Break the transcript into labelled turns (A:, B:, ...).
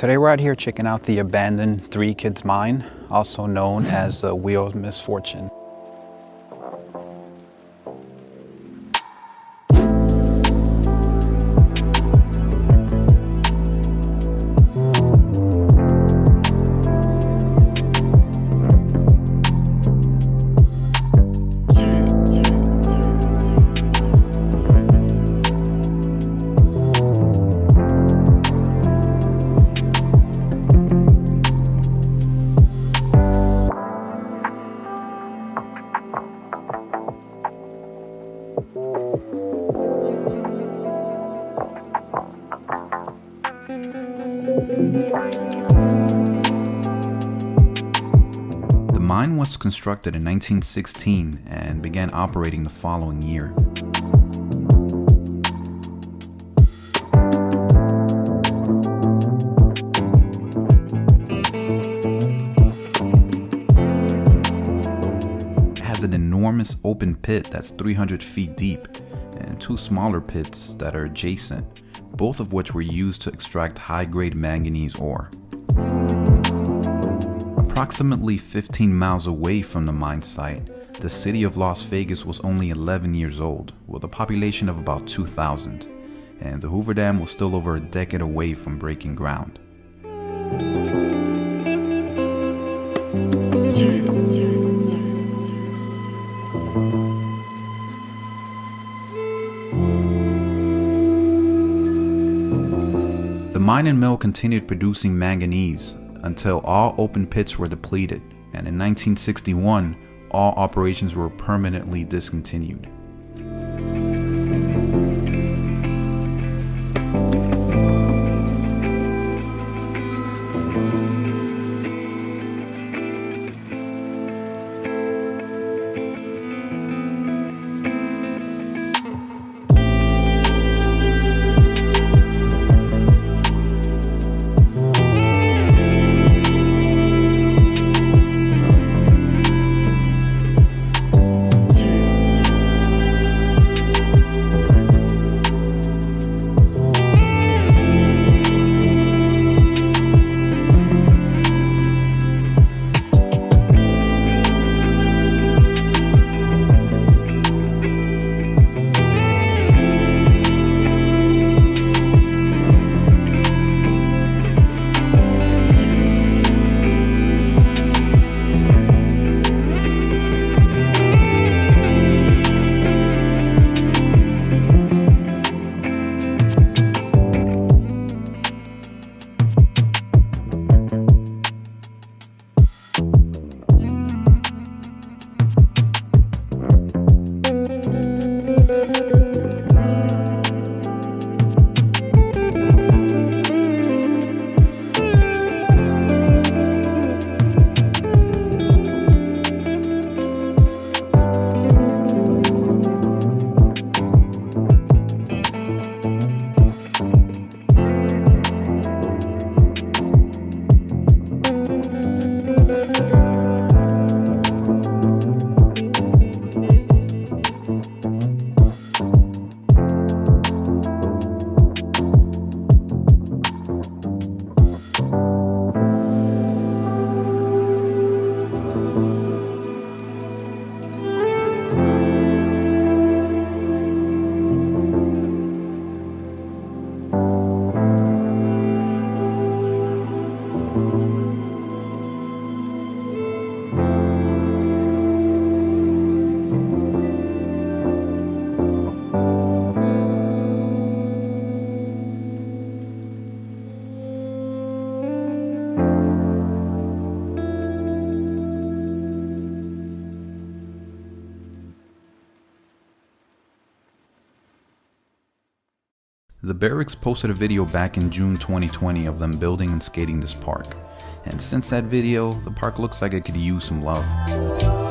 A: Today we're out here checking out the abandoned Three Kids mine, also known as the Wheel of Misfortune.
B: The mine was constructed in 1916 and began operating the following year. It has an enormous open pit that's 300 feet deep and two smaller pits that are adjacent, both of which were used to extract high-grade manganese ore. Approximately 15 miles away from the mine site, the city of Las Vegas was only 11 years old, with a population of about 2,000, and the Hoover Dam was still over a decade away from breaking ground. The mine and mill continued producing manganese until all open pits were depleted, and in 1961, all operations were permanently discontinued. The Barracks posted a video back in June 2020 of them building and skating this park, and since that video, the park looks like it could use some love.